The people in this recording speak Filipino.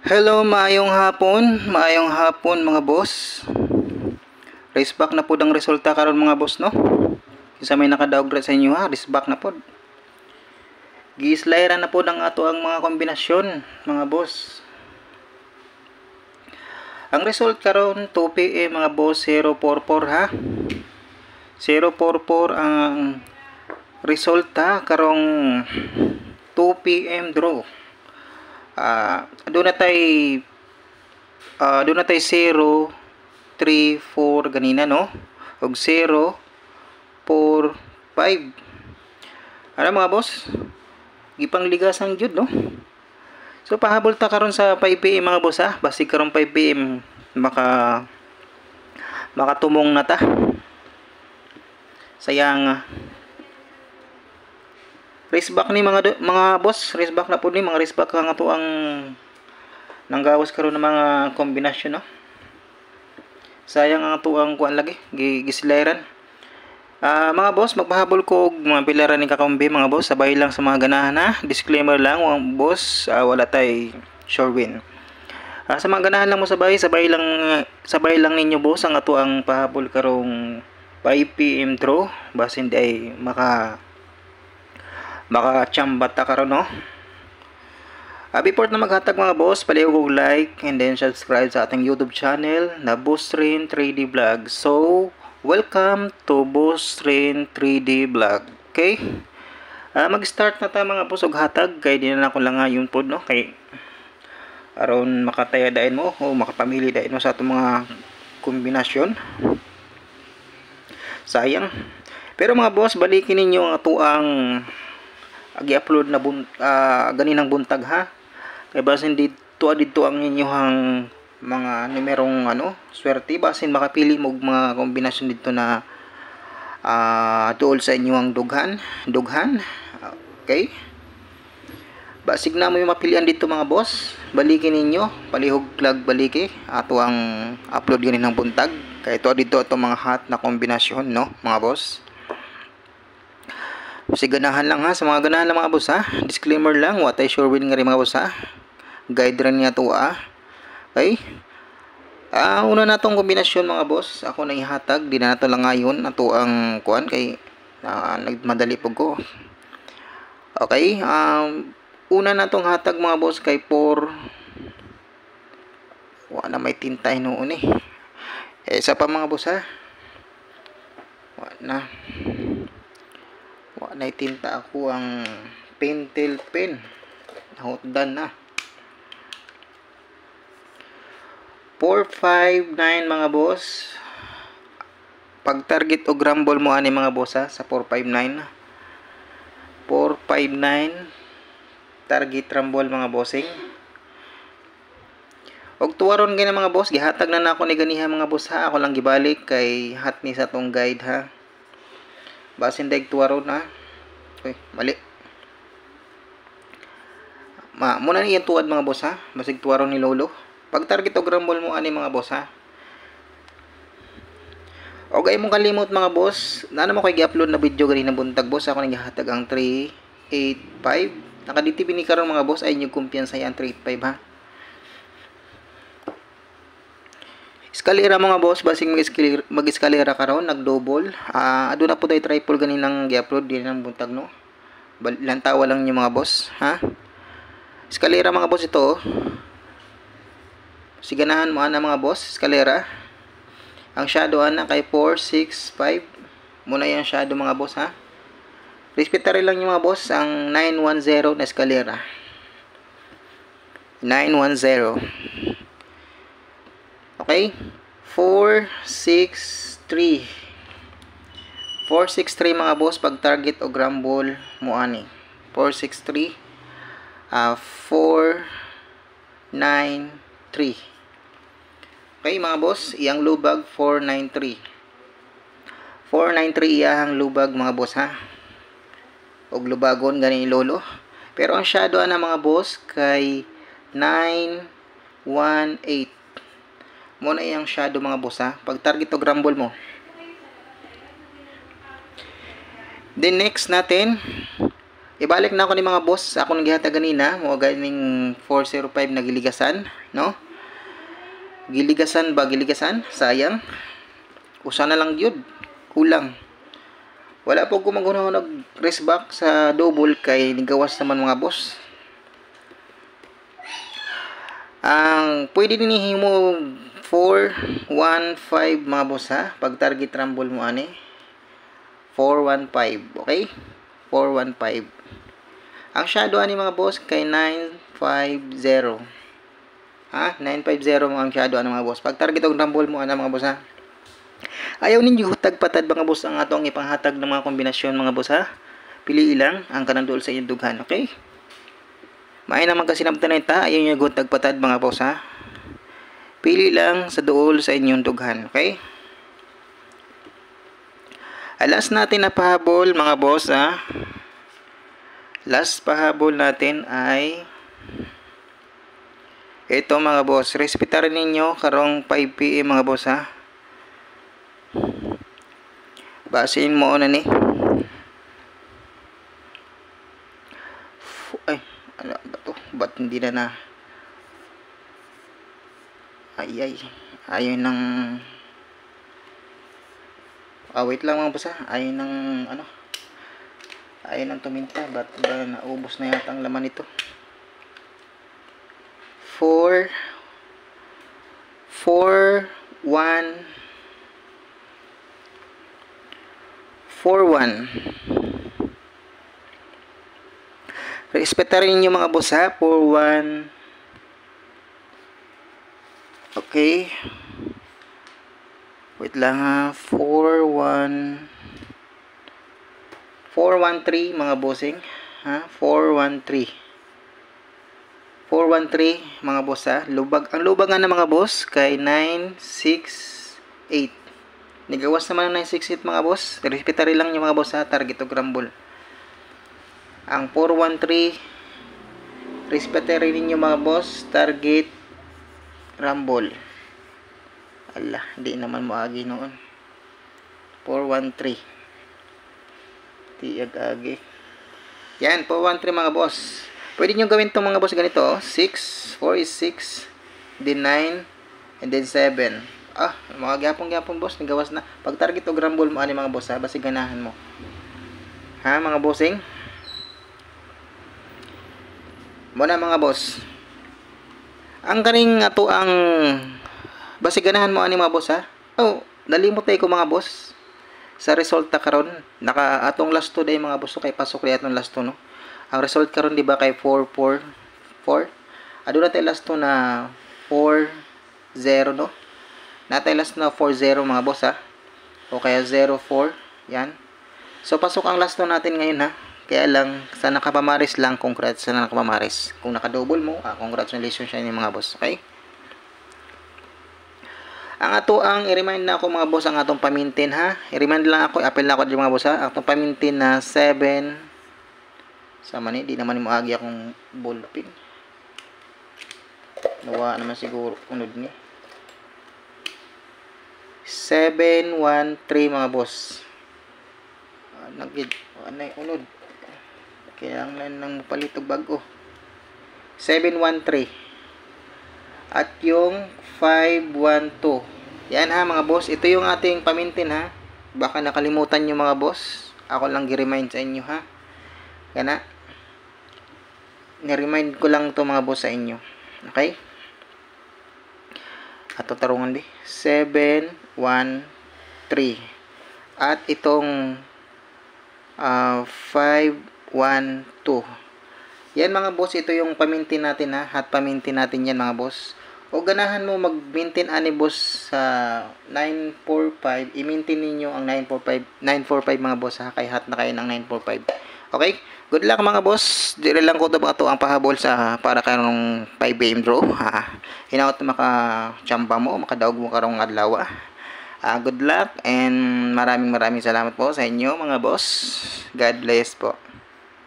Hello, maayong hapon mga boss. Race back na po ang resulta karon mga boss no. Isa may nakadaog sa inyo ha, race back na po. Giislayran na po ng ato ang mga kombinasyon mga boss. Ang result karon 2 PM mga boss 044 ha. 044 ang resulta karong 2 PM draw. Doon na tay 0 3 4 ganina no, og 0 4 5. Ano mga boss, gipangligasang jud no. So pahabol ta karon sa 5 PM mga boss ha, basig karon 5 PM makatumong na ta. Sayang race back ni mga boss, race back na po ni mga race back nga to ang nanggawas karon ng mga kombinasyon no. Sayang ang to ang kuan lagi gisleran. Mga boss, magpahabol ko og mga pilaran ni kakambi mga boss, sabay lang sa mga ganahan ha. Disclaimer lang mga boss, wala tay sure win. Sa mga ganahan lang mo sabay lang ninyo boss ang ato ang pahabol karong 5 PM draw basin di ay maka chambat ta karon no. Before na maghatag mga boss, palihog og like and then subscribe sa ating YouTube channel na Boss Rin 3D Vlog. So, welcome to Boss Rin 3D Vlog. Okay? Mag-start na ta mga boss og hatag kay di na ako lang yun pod no, kay aron makataya dain mo o makapamili dain mo sa atong mga kombinasyon. Sayang. Pero mga boss, balikin ninyo ang ato ang gi-upload na ganinang buntag ha. Kay basin dito ang inyong mga numerong swerte, basin makapili mo mga kombinasyon dito na tuol sa inyong dughan. Okay? Basig na mo yung mapilian dito mga boss. Balikin ninyo, palihog plug baliki ato ang upload ganinang buntag. Kay dito mga hot na kombinasyon no mga boss. Kasi ganahan lang ha, sa mga ganahan lang mga boss ha. Disclaimer lang, what I sure win nga rin mga boss ha. Guide rin niya to Okay. Una na tong kombinasyon mga boss, ako na ihatag, di na nato lang ngayon ato ang kuan kay nagmadali po ko. Okay, una na tong hatag mga boss kay 4. Wala may tintay noon isa pa mga boss ha. Wala tinta ako ang pentel pen. Hotdan na. 459 mga boss. Pag target o grumble mo ani mga boss ha, sa 459. 459 target rumble mga bossing. Og tuwaron gina mga boss, gihatag na nako ni ganiha mga boss ha. Ako lang gibalik kay hat ni sa tong guide ha. Basin daig tuwaron ha. Okay, mali. Muna ni yung tuwad mga boss ha. Basig tuwaron ni lolo. Pag target o grumble mo ani mga boss ha. Og ay mong kalimot mga boss, na naman ko'y gi-upload na video ganina buntag boss. Ako nang gihatag ang 385. Nakaditibini karon mga boss ay inyong kumpiyansa yan 385 ha. Eskalera mga boss, basing mag-eskalera karon nag-double. Aduna na po tayo triple ganinang gi-upload din ng buntag no. Lantawa lang niyo mga boss ha. Eskalera mga boss ito siganahan mo ana mga boss, eskalera. Ang shadow ana kay 465. Muna yung shadow mga boss ha. Respetare lang yung mga boss ang 910 na eskalera. 910. Okay? 463. 463 mga boss pag target o grumble mo ani. 463. 493. Okay mga boss, iyang lubag 493. 493 iyang lubag mga boss ha. Og lubagon gani lolo. Pero ang shadow na mga boss kay 918. Muna iyang shadow mga boss ha. Pag target o grumble mo. Then next natin Ibalik na ako ni mga boss. Ako nang gihata ganina. Mo ganing 405 na giligasan. No? Giligasan ba? Giligasan? Sayang. Usa na lang yun. Kulang. Wala po gumaguna nag-race back sa double kay nigawas naman mga boss. Ang pwede din himo 415 mga boss ha. Pag target rumble mo ani 415, okay? 415. Ang shadow ani mga boss kay 950. Ha? 950 mo ang shadow ani mga boss. Pag target og rumble mo ana mga boss ha. Ayaw ninyo tagpatad mga boss ang atong ipanghatag ng mga kombinasyon mga boss ha. Pili ilang ang kanang duol sa inyong dughan, okay? Maay naman kasi namtanay ta, ayaw nyo tagpatad mga boss ha. Pili lang sa duol sa inyong dughan, okay? Last natin na pahabol mga boss ha. Last pahabol natin ay ito mga boss. Respetarin ninyo karong 5 PM mga boss ha. Basin mo na ni. Ay, ano ba to? Ba't hindi na ayaw ng wait lang mga boss ha. Ayaw ng ayaw ng tuminta. Ba't ba naubos na yata ang laman nito? 4 1 4-1. Respetarin niyo mga boss ha. 4-1. Okay. Wait lang ha. 4-1. 4-1-3 mga bossing. Ha? 4-1-3. 4-1-3 mga boss ha. Lubag. Ang lubagan ng mga boss kay 9-6-8. Nigawas naman ng 968 mga boss. Respetary lang yung mga boss ha. Target o rumble. Ang 413 respetary ninyo mga boss. Target rumble. Ala, hindi naman maagi noon. 413 tiag-agi. Yan, 413 mga boss. Pwede nyo gawin itong mga boss ganito. 6, 4 is 6, then 9, and then 7. Mga gyapon boss, nagawas na. Pag target o rumble mo ani mga boss ha, basi ganahan mo. Ha mga bossing? Muna mga boss. Ang kaning ato ang basi ganahan mo ani mga boss ha. Nalimot ko mga boss. Sa resulta karon, naka atong last 2 day mga boss kay pasok ri atong last 2 no. Ang result karon di ba kay 4-4-4. Aduna tay last 2 na 4-0 no. Natay last na 4-0 mga boss ha. O kaya 0-4. Yan. So pasok ang last 2 natin ngayon ha. Kaya lang sa nakapamaris lang, congrats sa nakapamaris. Kung naka-double mo, congratulations sa inyo mga boss. Okay? Ang ato ang i-remind na ako mga boss ang atong pamintin ha. I-remind lang ako, i-appel na ako dyan mga boss ha. Atong pamintin na 7. Sama ni, di naman mo agi akong ballpen. Nawa naman siguro unod ni. 7-1-3 mga boss. Anay unod. Kailangan lang mapalitog bago. 7-1-3. At yung 5-1-2. Yan ha mga boss. Ito yung ating pamintin ha. Baka nakalimutan nyo mga boss. Ako lang gi-remind sa inyo ha. Yan ha. Ni-remind ko lang to mga boss sa inyo. Okay? At tarungan di. 7-1-3. At itong 5-1-2. Yan mga boss. Ito yung pamintin natin ha. At pamintin natin yan mga boss. O ganahan mo mag-maintain ani boss sa 945. I-maintain ninyo ang 945 mga boss ha. Kay hat na kayo ng 945. Okay? Good luck mga boss. Dire lang ko to ang pahabol sa para karong 5 AM draw. Hinaot na maka-chamba mo, makadaog mo karong adlaw. Good luck and maraming salamat po sa inyo mga boss. God bless po.